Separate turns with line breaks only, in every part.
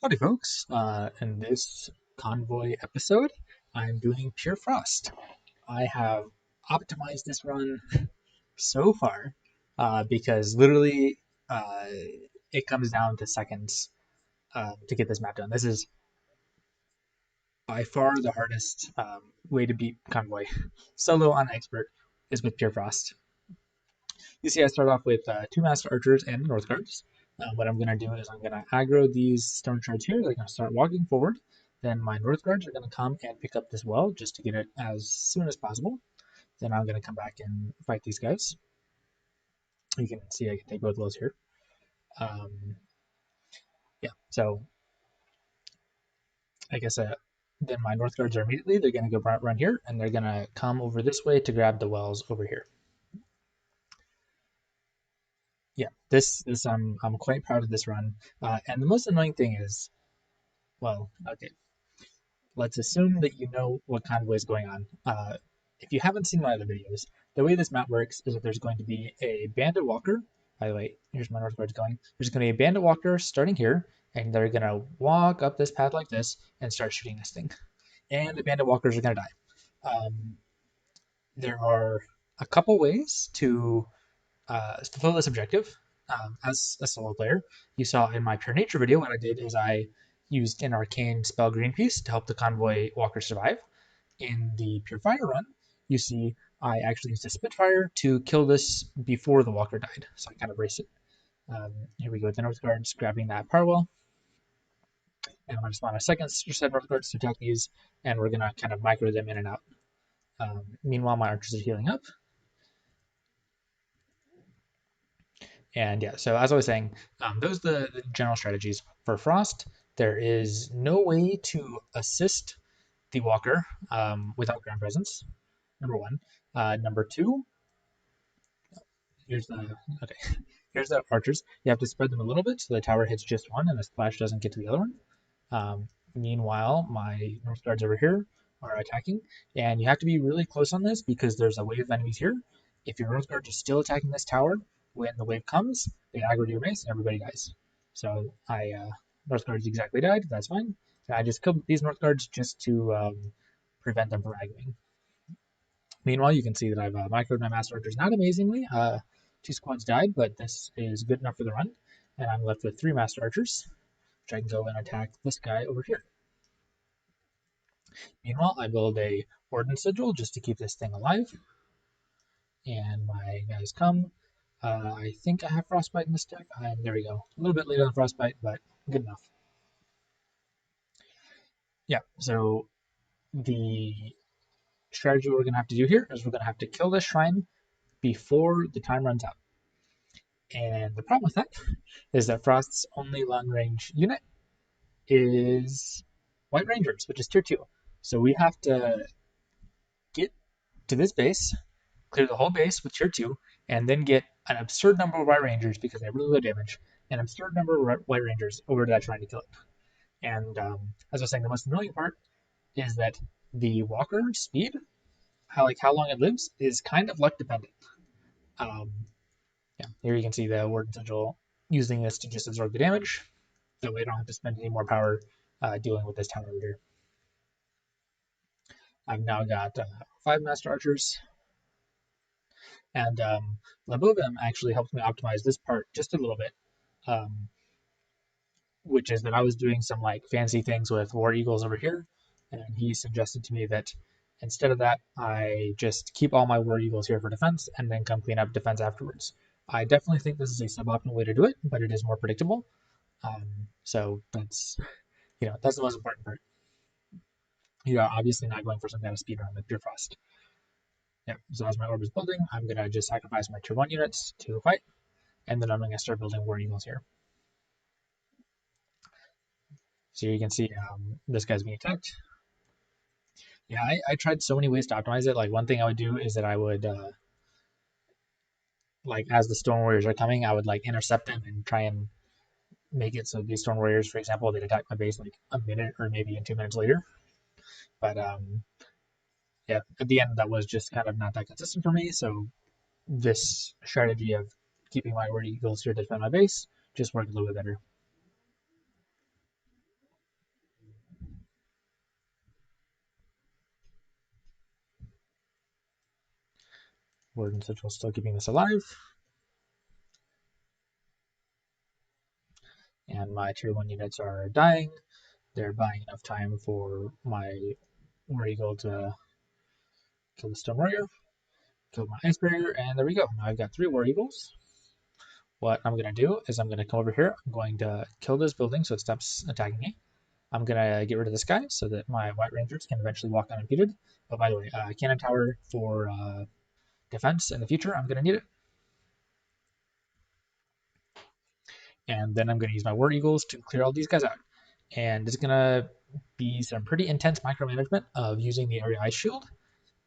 Howdy folks, in this Convoy episode, I'm doing Pure Frost. I have optimized this run so far because literally uh, it comes down to seconds to get this map done. This is by far the hardest way to beat Convoy. Solo on Expert is with Pure Frost. You see I start off with two Master Archers and North Guards. What I'm going to do is I'm going to aggro these stone shards here. They're going to start walking forward. Then my North Guards are going to come and pick up this well just to get it as soon as possible. Then I'm going to come back and fight these guys. You can see I can take both wells here. Yeah, so I guess then my North Guards are immediately, they're going to go run here, and they're going to come over this way to grab the wells over here. Yeah, this I'm quite proud of this run. And the most annoying thing is, well, okay, let's assume that you know what convoy is going on. If you haven't seen my other videos, the way this map works is that there's going to be a bandit walker. By the way, here's my northwards going. There's going to be a bandit walker starting here, and they're going to walk up this path like this and start shooting this thing. And the bandit walkers are going to die. There are a couple ways to fulfill this objective. As a solo player, you saw in my Pure Nature video, what I did is I used an arcane spell green piece to help the convoy walker survive. In the Pure Fire run, you see I actually used a Spitfire to kill this before the walker died, so I kind of race it. Here we go with the North Guards grabbing that Parwell. And I'm going to spawn a second set of North Guards to attack these, and we're going to kind of micro them in and out. Meanwhile, my archers are healing up. And yeah, so as I was saying, those are the general strategies. For Frost, there is no way to assist the walker without ground presence, number one. Number two, here's the archers. You have to spread them a little bit so the tower hits just one and the splash doesn't get to the other one. Meanwhile, my North Guards over here are attacking, and you have to be really close on this because there's a wave of enemies here. If your North Guards are still attacking this tower, when the wave comes, they aggro to your base and everybody dies. So North Guards exactly died, that's fine. And I just killed these North Guards just to prevent them from aggroing. Meanwhile, you can see that I've microed my Master Archers not amazingly. Two squads died, but this is good enough for the run. And I'm left with three Master Archers, which I can go and attack this guy over here. Meanwhile, I build a Ordnance Sigil just to keep this thing alive. And my guys come. I think I have Frostbite in this deck. There we go. A little bit late on Frostbite, but good enough. Yeah, so the strategy we're going to have to do here is we're going to have to kill this shrine before the time runs out. And the problem with that is that Frost's only long-range unit is White Rangers, which is tier 2. So we have to get to this base, clear the whole base with tier 2, and then get an absurd number of White Rangers because they have really low damage, an absurd number of White Rangers over to that shrine to kill it. And as I was saying, the most annoying part is that the walker speed, how long it lives, is kind of luck dependent. Yeah, here you can see the Warden Sigil using this to just absorb the damage. That way I don't have to spend any more power dealing with this tower leader. I've now got 5 Master Archers. And Labovim actually helped me optimize this part just a little bit. Which is that I was doing some fancy things with War Eagles over here. And he suggested to me that instead of that, I just keep all my War Eagles here for defense and then come clean up defense afterwards. I definitely think this is a suboptimal way to do it, but it is more predictable. So that's that's the most important part. Obviously not going for some kind of speed run with Pure Frost. Yeah, so as my orb is building, I'm going to just sacrifice my tier 1 units to fight, and then I'm going to start building War Eagles here. So you can see this guy's being attacked. Yeah, I tried so many ways to optimize it. One thing I would do is that I would, as the Stone Warriors are coming, I would intercept them and try and make it so these Stone Warriors, for example, they'd attack my base a minute or maybe in 2 minutes later. But yeah, at the end, that was just kind of not that consistent for me. So this strategy of keeping my War Eagles here to defend my base just worked a little bit better. Warden Sigil still keeping this alive. And my tier 1 units are dying. They're buying enough time for my War Eagle to kill the Stone Warrior, kill my Ice Barrier, and there we go. Now I've got 3 War Eagles. What I'm going to do is I'm going to come over here. I'm going to kill this building so it stops attacking me. I'm going to get rid of this guy so that my White Rangers can eventually walk unimpeded. Oh, by the way, cannon tower for defense in the future. I'm going to need it. And then I'm going to use my War Eagles to clear all these guys out. And it's going to be some pretty intense micromanagement of using the Area Ice Shield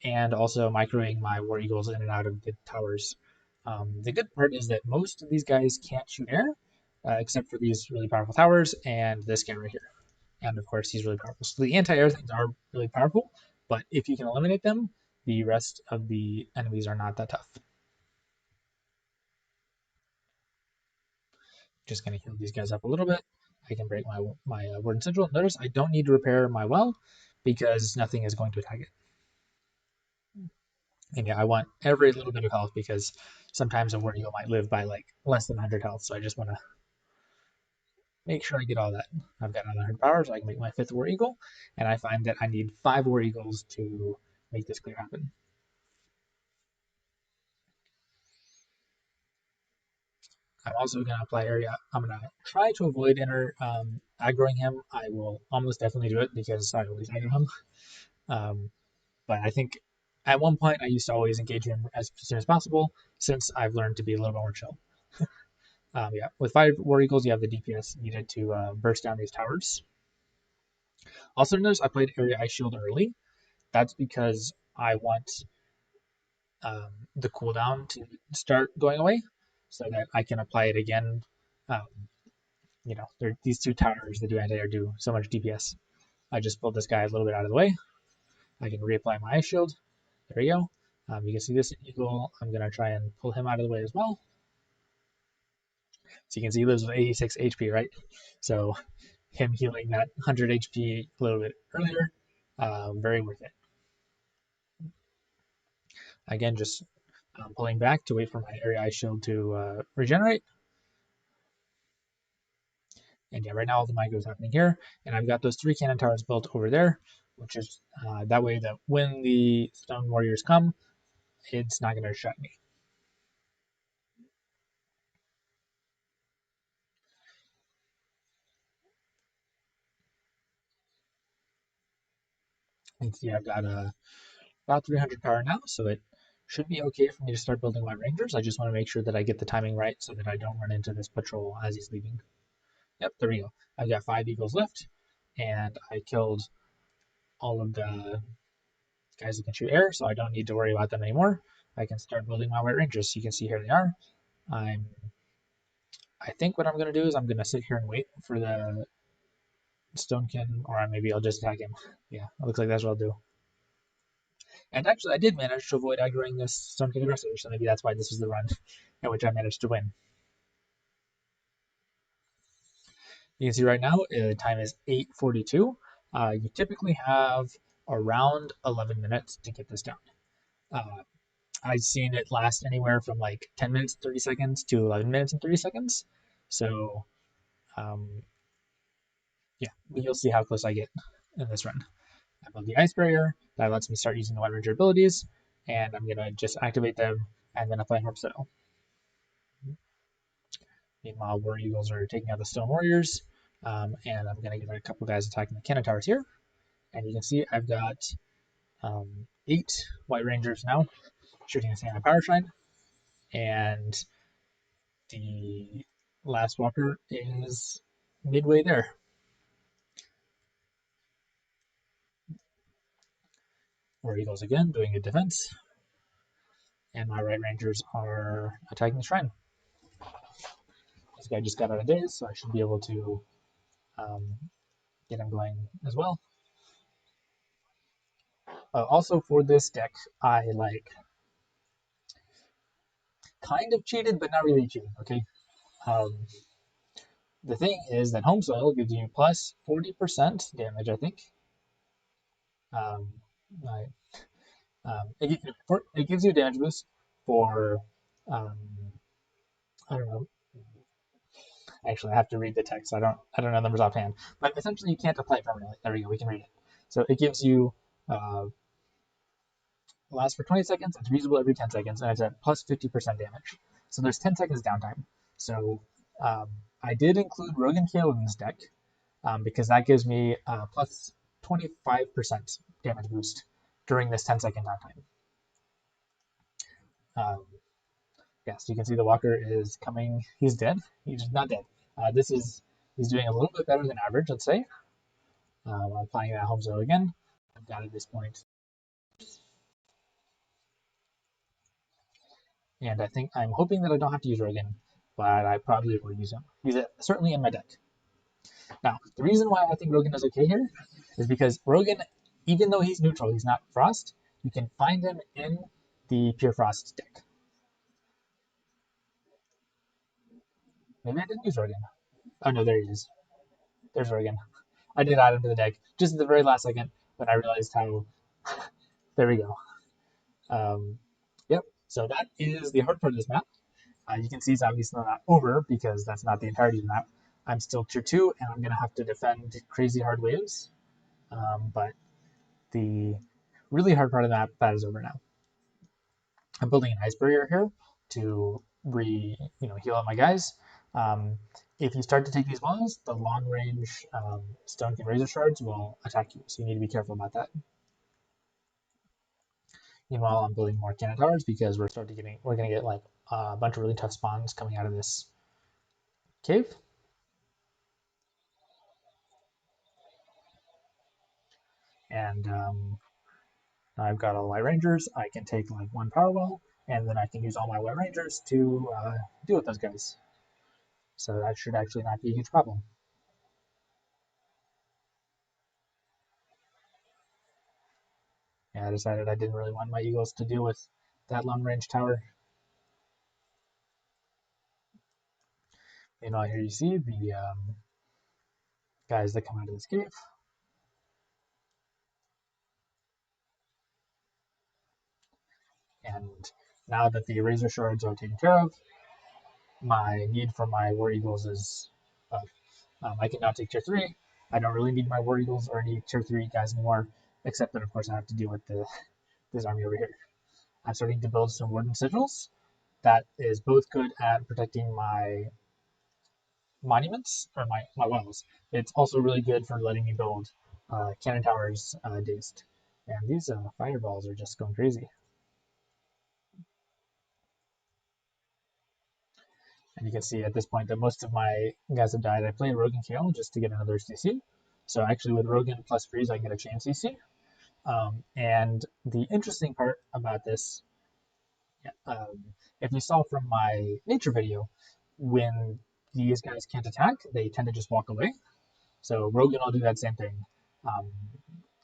and also microing my War Eagles in and out of the towers. The good part is that most of these guys can't shoot air, except for these really powerful towers and this guy right here. And of course, he's really powerful. So the anti-air things are really powerful, but if you can eliminate them, the rest of the enemies are not that tough. Just going to heal these guys up a little bit. I can break my Warden Sigil. Notice I don't need to repair my well because nothing is going to attack it. And yeah, I want every little bit of health because sometimes a War Eagle might live by like less than 100 health. So I just want to make sure I get all that. I've got another 100 power, so I can make my 5th War Eagle. And I find that I need 5 War Eagles to make this clear happen. I'm also going to apply area. I'm going to try to avoid aggroing him. I will almost definitely do it because I always aggro him. But I think at one point I used to always engage him as soon as possible since I've learned to be a little bit more chill. Yeah, with 5 War Eagles, you have the DPS needed to burst down these towers. Also notice I played Area Ice Shield early. That's because I want the cooldown to start going away so that I can apply it again. You know, these 2 towers that do anti-air do so much DPS. I just pulled this guy a little bit out of the way. I can reapply my Ice Shield. There we go. You can see this eagle. I'm going to try and pull him out of the way as well. So you can see he lives with 86 HP, right? So him healing that 100 HP a little bit earlier, very worth it. Again, just pulling back to wait for my Area Ice Shield to regenerate. And yeah, right now all the micro is happening here. And I've got those 3 cannon towers built over there, which is that way that when the Stone Warriors come, it's not going to shut me. And see, I've got about 300 power now, so it should be okay for me to start building my Rangers. I just want to make sure that I get the timing right so that I don't run into this patrol as he's leaving. Yep, there we go. I've got 5 Eagles left, and I killed all of the guys that can shoot air, so I don't need to worry about them anymore. I can start building my White Rangers. You can see here they are. I think what I'm going to do is I'm going to sit here and wait for the Stonekin, or maybe I'll just attack him. Yeah, it looks like that's what I'll do. And actually, I did manage to avoid aggroing this Stonekin aggressor, so maybe that's why this was the run in which I managed to win. You can see right now, the time is 8:42. You typically have around 11 minutes to get this done. I've seen it last anywhere from like 10 minutes and 30 seconds to 11 minutes and 30 seconds. So, yeah, you'll see how close I get in this run. I build the Ice Barrier. That lets me start using the White Ranger abilities. And I'm going to just activate them and then apply Harp Settle. Meanwhile, War Eagles are taking out the Stone Warriors. And I'm going to get a couple guys attacking the cannon towers here. And you can see I've got 8 White Rangers now shooting the Santa Power Shrine. And the last walker is midway there. War Eagles again doing a defense. And my Right Rangers are attacking the shrine. This guy just got out of daze, so I should be able to get him going as well. Also for this deck, I kind of cheated, but not really cheating, okay? The thing is that Home Soil gives you plus 40% damage, I think. It gives you a damage boost for, um, I don't know. Actually, I have to read the text. I don't know numbers offhand, but essentially you can't apply it permanently. There we go. We can read it. So it gives you lasts for 20 seconds. It's reusable every 10 seconds, and it's at plus 50% damage. So there's 10 seconds downtime. So um, I did include Rogan Kale in this deck because that gives me plus 25% damage boost during this 10-second downtime. Um, yes, you can see the walker is coming. He's dead. He's not dead. He's doing a little bit better than average, let's say. I'm applying that home zone again. I've got at this point, and I'm hoping that I don't have to use Rogan, but I probably will use him. He's certainly in my deck. Now, the reason why I think Rogan is okay here is because Rogan, even though he's neutral, he's not Frost. You can find him in the Pure Frost deck. Maybe I didn't use Rogan. Oh no, there he is. There's Rogan. I did add him to the deck just at the very last second when I realized how. There we go. Yep. So that is the hard part of this map. You can see it's obviously not over because that's not the entirety of the map. I'm still tier 2 and I'm going to have to defend crazy hard waves. But the really hard part of the map, that is over now. I'm building an ice barrier here to heal out my guys. If you start to take these walls, the long range stone and razor shards will attack you, so you need to be careful about that. Meanwhile, I'm building more cannon towers because we're gonna get like a bunch of really tough spawns coming out of this cave. And I've got all my rangers. I can take like one power wall, and then I can use all my white rangers to deal with those guys. So that should actually not be a huge problem. Yeah, I decided I didn't really want my eagles to deal with that long range tower. Here you see the guys that come out of this cave. And now that the razor shards are taken care of, my need for my war eagles is up. I can now take tier 3. I don't really need my war eagles or any tier 3 guys anymore, except that of course I have to deal with this army over here. I'm starting to build some wooden sigils. That is both good at protecting my monuments or my wells. It's also really good for letting me build cannon towers dazed. And these fireballs are just going crazy. And you can see at this point that most of my guys have died. I played Rogan Kale just to get another CC. So actually with Rogan plus freeze, I can get a chain CC. And the interesting part about this, if you saw from my nature video, when these guys can't attack, they tend to just walk away. So Rogan will do that same thing.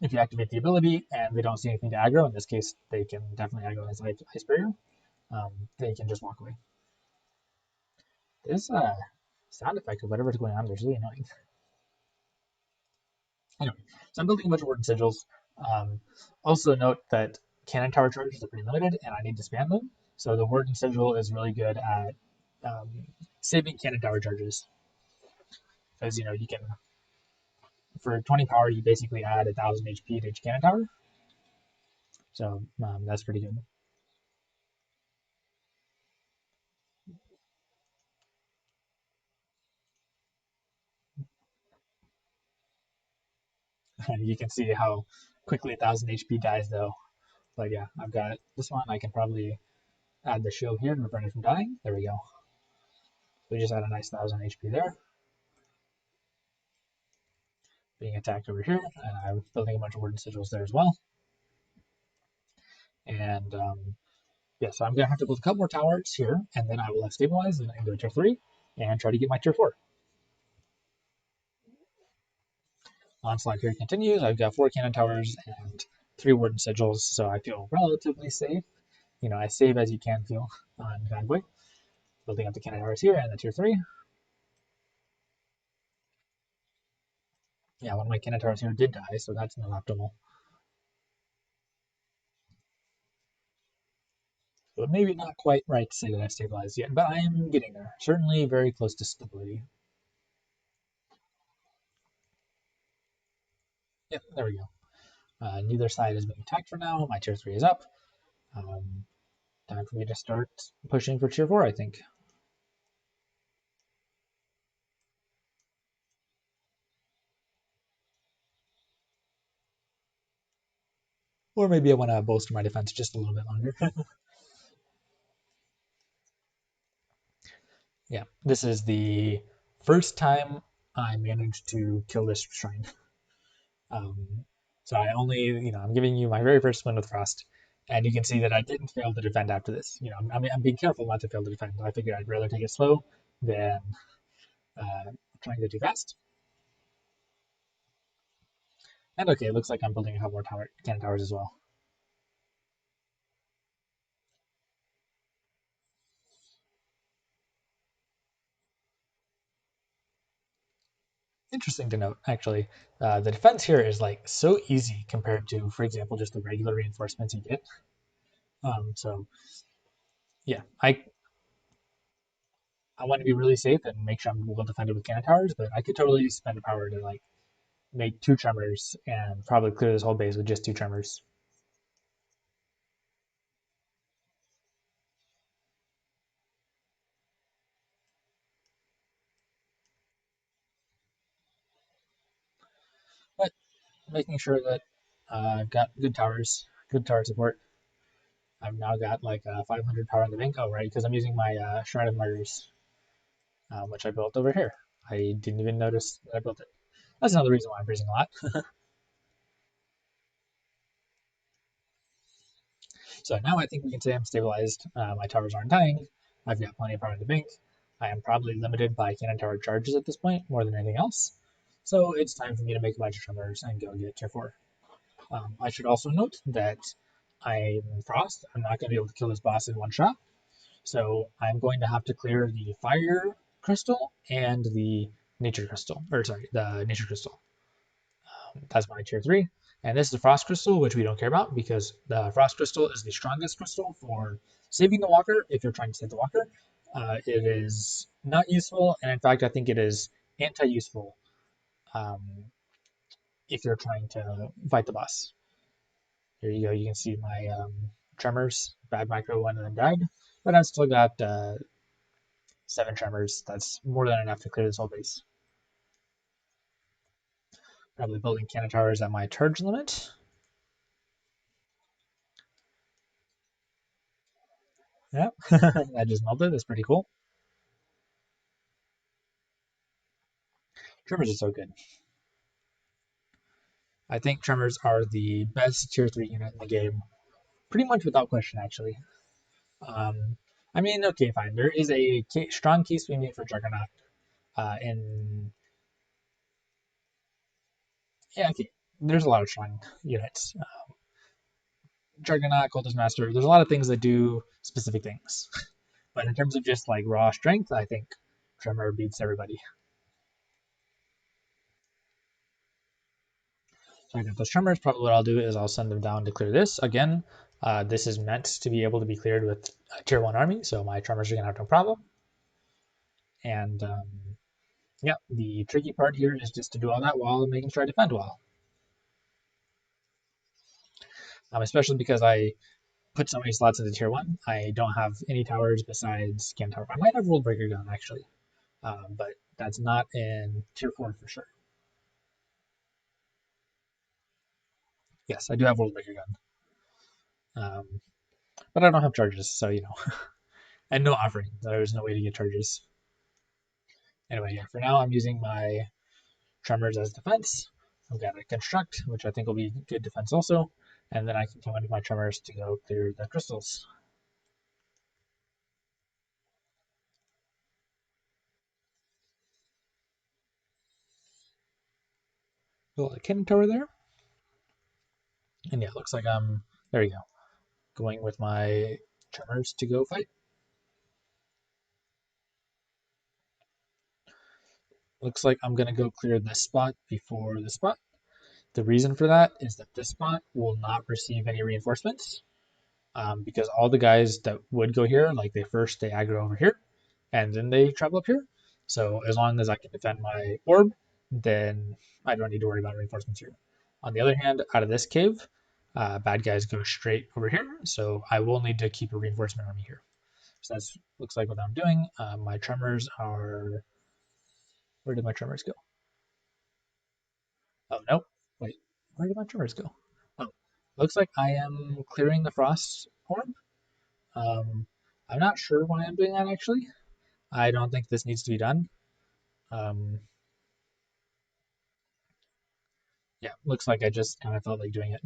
If you activate the ability and they don't see anything to aggro, in this case, they can definitely aggro as Ice Barrier, they can just walk away. This sound effect of whatever's going on is really annoying. Anyway, so I'm building a bunch of wooden sigils. Also note that cannon tower charges are pretty limited and I need to spam them. So the warden sigil is really good at saving cannon tower charges. Because you can, for 20 power, you basically add 1,000 HP to each cannon tower. So that's pretty good. And you can see how quickly 1,000 HP dies though. But yeah, I've got this one. I can probably add the shield here to prevent it from dying. There we go. So we just add a nice 1,000 HP there. Being attacked over here, and I'm building a bunch of wooden sigils there as well. And yeah, so I'm gonna have to build a couple more towers here, and then I will have stabilized, and I can go to tier 3 and try to get my tier 4. Onslaught here continues. I've got 4 cannon towers and 3 wooden sigils, so I feel relatively safe. As safe as you can feel on Convoy. Building up the cannon towers here and the tier 3. Yeah, one of my cannon towers here did die, so that's not optimal. So maybe not quite right to say that I've stabilized yet, but I am getting there. Certainly very close to stability. Yep, there we go. Neither side is being attacked for now. My tier 3 is up. Um, Time for me to start pushing for tier 4, I think. Or maybe I want to bolster my defense just a little bit longer. Yeah, this is the first time I managed to kill this shrine. Um, so I only, I'm giving you my very first win with Frost, and you can see that I didn't fail to defend after this. I'm being careful not to fail to defend. I figured I'd rather take it slow than trying to do fast. And okay, it looks like I'm building a couple more cannon towers as well. Interesting to note, actually. The defense here is like so easy compared to, for example, just the regular reinforcements you get. So yeah, I want to be really safe and make sure I'm well defended with cannon towers, but I could totally spend a power to like make two tremors and probably clear this whole base with just two tremors. But making sure that I've got good towers, good tower support. I've now got like 500 power in the bank. Oh, right, because I'm using my Shrine of Martyrs, which I built over here. I didn't even notice that I built it. That's another reason why I'm freezing a lot. So now I think we can say I'm stabilized. My towers aren't dying. I've got plenty of power in the bank. I am probably limited by cannon tower charges at this point more than anything else. So it's time for me to make a bunch of tremors and go get tier 4. I should also note that I'm Frost. I'm not going to be able to kill this boss in one shot. So I'm going to have to clear the fire crystal and the nature crystal. Or sorry, the nature crystal. That's my tier 3. And this is the frost crystal, which we don't care about because the frost crystal is the strongest crystal for saving the walker if you're trying to save the walker. It is not useful, and in fact, I think it is anti-useful um, if you're trying to fight the boss. Here you go. You can see my tremors. Bad micro one and then died, but I've still got 7 tremors. That's more than enough to clear this whole base. Probably building cannon towers at my charge limit. Yeah, that just melted. That's pretty cool. Tremors are so good. I think Tremors are the best tier 3 unit in the game, pretty much without question, actually. Um, I mean, okay, fine. There is a strong case we made for Juggernaut, and yeah, okay, there's a lot of strong units. Juggernaut, Cultist Master, there's a lot of things that do specific things. But in terms of just like raw strength, I think Tremor beats everybody. So I got those Tremors. Probably what I'll do is I'll send them down to clear this. Again, this is meant to be able to be cleared with a tier 1 army, so my Tremors are going to have no problem. And yeah, the tricky part here is just to do all that while making sure I defend well. Especially because I put so many slots into tier 1. I don't have any towers besides Scan Tower. I might have World Breaker Gun, actually, but that's not in tier 4 for sure. Yes, I do have World Breaker Gun. But I don't have charges, so and no offering. There's no way to get charges. Anyway, yeah, for now I'm using my Tremors as defense. I've got a Construct, which I think will be good defense also, and then I can come into my Tremors to go clear the crystals. Build a cannon tower there. And yeah, looks like I'm, there we go, going with my Tremors to go fight. Looks like I'm going to go clear this spot before this spot. The reason for that is that this spot will not receive any reinforcements. because all the guys that would go here, like they aggro over here, and then they travel up here. So as long as I can defend my orb, then I don't need to worry about reinforcements here. On the other hand, out of this cave, bad guys go straight over here, so I will need to keep a reinforcement army here. So that looks like what I'm doing. My tremors are. Where did my tremors go? Oh, no. Wait, where did my tremors go? Oh, looks like I am clearing the frost orb. Um, I'm not sure why I'm doing that actually. I don't think this needs to be done. Um, yeah, looks like I just kind of felt like doing it.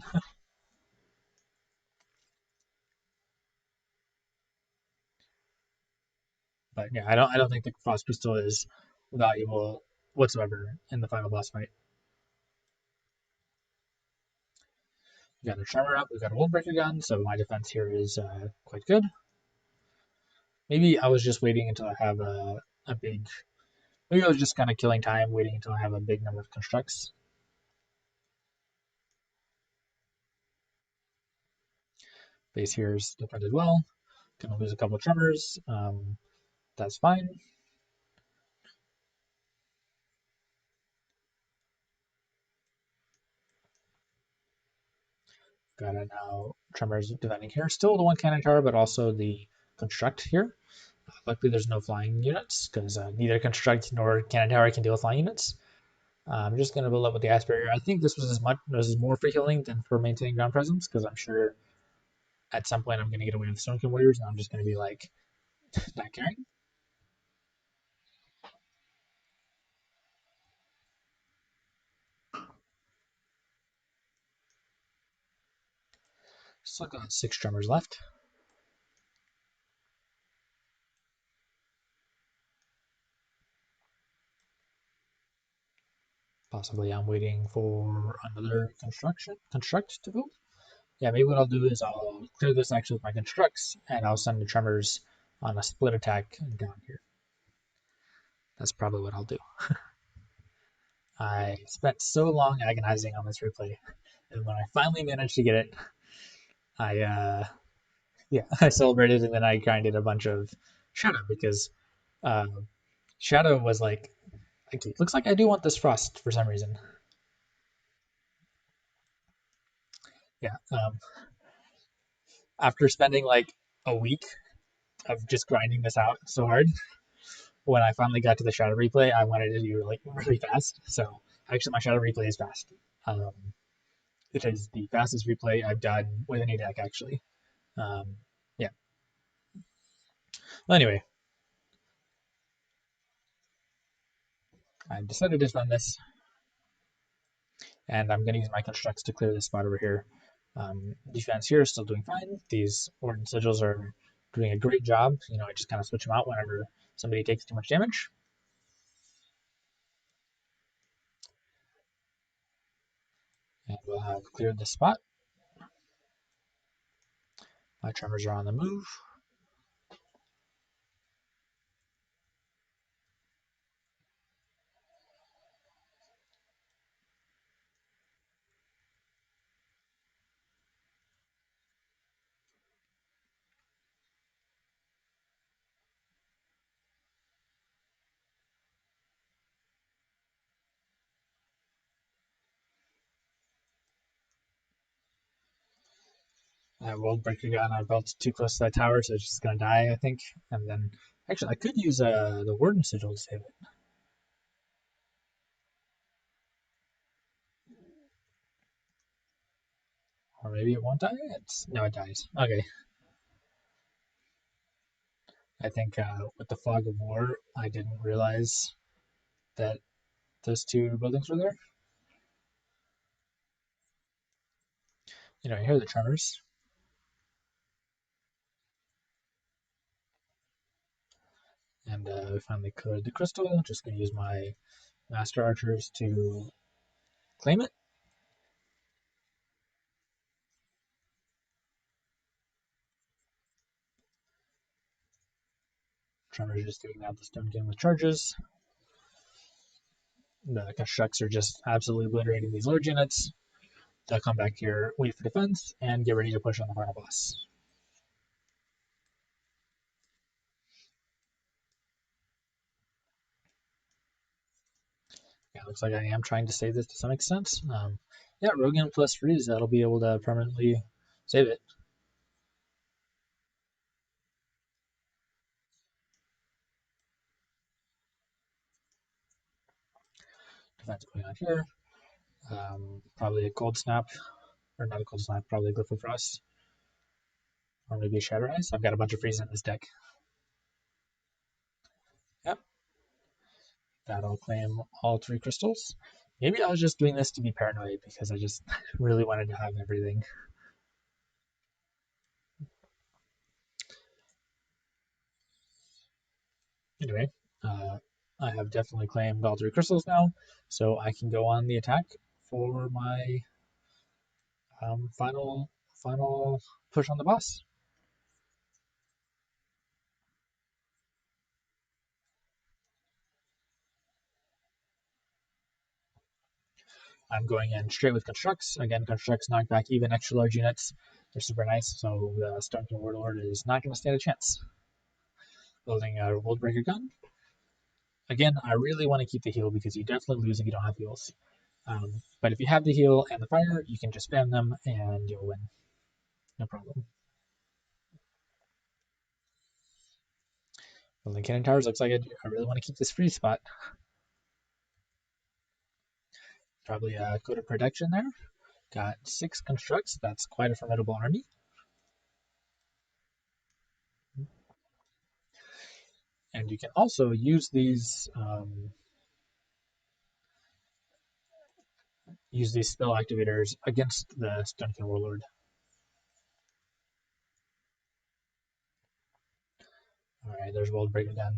But yeah, I don't think the frost crystal is valuable whatsoever in the final boss fight. We got a tremor up, we got a wall breaker gun, so my defense here is quite good. Maybe I was just waiting until I have a big. Maybe I was just kind of killing time, waiting until I have a big number of constructs. Base here is defended well. Gonna lose a couple of tremors. That's fine. Got it now. Tremors defending here. Still the one cannon tower, but also the construct here. Luckily, there's no flying units because neither construct nor cannon tower can deal with flying units. I'm just going to build up with the ice barrier. I think this was more for healing than for maintaining ground presence because I'm sure at some point I'm going to get away with Stone King Warriors and I'm just going to be like not caring. Still got 6 tremors left. Possibly I'm waiting for another construct to build. Yeah, maybe what I'll do is I'll clear this actually with my constructs and I'll send the tremors on a split attack down here. That's probably what I'll do. I spent so long agonizing on this replay, and when I finally managed to get it, I yeah, I celebrated and then I grinded a bunch of Shadow because uh, Shadow was like, okay, looks like I do want this Frost for some reason. Yeah, after spending like a week of just grinding this out so hard, when I finally got to the Shadow replay, I wanted to do like really fast. So actually, my Shadow replay is fast. Um, it is the fastest replay I've done with any deck actually. Um, yeah. Well, anyway, I decided to run this, and I'm going to use my constructs to clear this spot over here. Defense here is still doing fine. These Warden Sigils are doing a great job. You know, I just kind of switch them out whenever somebody takes too much damage. And we'll have cleared this spot. My Tremors are on the move. That World Breaker gun I built too close to that tower, so it's just going to die, I think. And then, actually, I could use the Warden Sigil to save it. Or maybe it won't die. No, it dies. Okay. I think with the Fog of War, I didn't realize that those two buildings were there. You know, I hear the tremors. And we finally cleared the crystal. Just going to use my Master Archers to claim it. Tremors just taking out the Stone King with charges. The constructs are just absolutely obliterating these large units. They'll come back here, wait for defense, and get ready to push on the final boss. Yeah, looks like I am trying to save this to some extent. Yeah, Rogan plus freeze, that'll be able to permanently save it. Defense going on here. Probably a cold snap, or not a cold snap, probably a Glyph of Frost, or maybe a Shatter Eyes. I've got a bunch of freeze in this deck. Yep, that'll claim all 3 crystals. Maybe I was just doing this to be paranoid because I just really wanted to have everything. Anyway, I have definitely claimed all 3 crystals now, so I can go on the attack for my final push on the boss. I'm going in straight with constructs. Again, constructs knock back even extra large units. They're super nice, so the Stunking Warlord is not going to stand a chance. Building a World Breaker gun. Again, I really want to keep the heal because you definitely lose if you don't have heals. But if you have the heal and the fire, you can just spam them and you'll win. No problem. Building cannon towers looks like I really want to keep this free spot. Probably a code of protection there. Got 6 constructs. That's quite a formidable army. And you can also use these spell activators against the Stunking Warlord. All right, there's World Break again.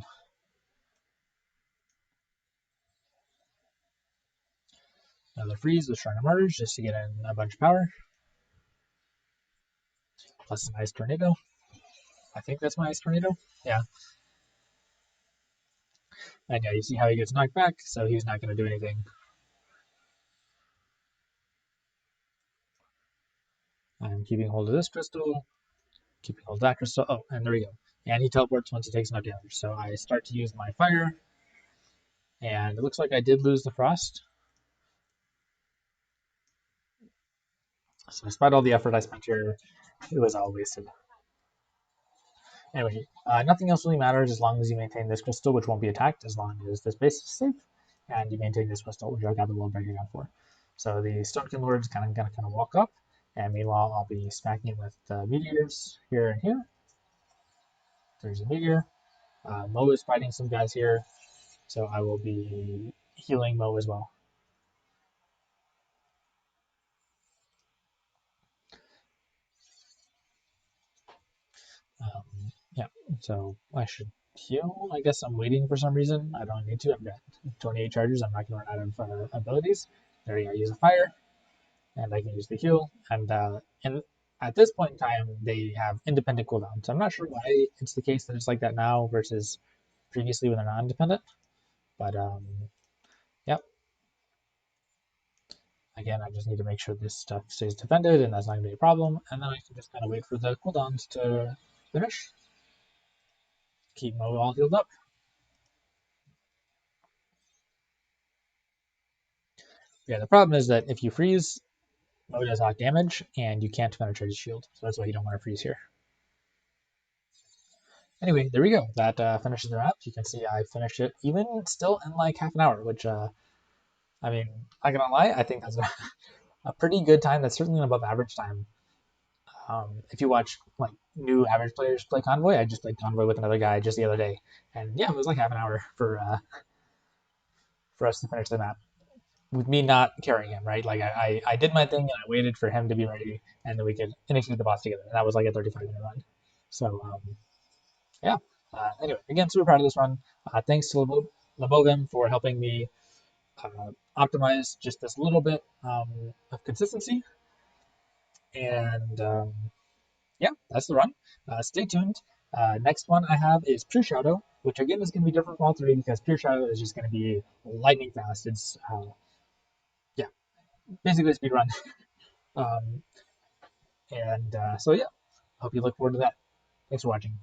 Another freeze with Shrine of Martyrs just to get in a bunch of power. Plus an Ice Tornado. I think that's my Ice Tornado. Yeah. And yeah, you see how he gets knocked back, so he's not going to do anything. I'm keeping hold of this crystal, keeping hold of that crystal. Oh, and there we go. And he teleports once he takes enough damage. So I start to use my fire, and it looks like I did lose the frost. So despite all the effort I spent here, it was all wasted. Anyway, nothing else really matters as long as you maintain this crystal, which won't be attacked as long as this base is safe, and you maintain this crystal, which I got the World Breaker gun for. So the Stonekin Lord's kind of gonna walk up, and meanwhile I'll be smacking with meteors here and here. There's a meteor. Mo is fighting some guys here, so I will be healing Mo as well. Yeah, so I should heal. I guess I'm waiting for some reason. I don't need to. I've got 28 charges. I'm not going to run out of abilities. There you go. Use a fire, and I can use the heal. And at this point in time, they have independent cooldowns. I'm not sure why it's the case that it's like that now versus previously when they're not independent. But yep. Again, I just need to make sure this stuff stays defended, and that's not going to be a problem. And then I can just kind of wait for the cooldowns to finish. Keep Mo all healed up. Yeah, the problem is that if you freeze, Mo does hot damage, and you can't penetrate his shield. So that's why you don't want to freeze here. Anyway, there we go. That finishes the map. You can see I finished it even still in like half an hour, which, I mean, not gonna lie, I think that's a pretty good time. That's certainly an above average time. If you watch like new average players play Convoy, I just played Convoy with another guy just the other day, and yeah, it was like half an hour for us to finish the map with me not carrying him. Right, like I did my thing and I waited for him to be ready, and then we could initiate the boss together. And that was like a 35-minute run. So yeah. Anyway, again, super proud of this run. Thanks to Lebovim for helping me optimize just this little bit of consistency. And yeah, that's the run. Stay tuned. Next one I have is Pure Shadow, which again is going to be different from all 3 because Pure Shadow is just going to be lightning fast. It's yeah, basically a speed run. um, and so yeah, hope you look forward to that. Thanks for watching.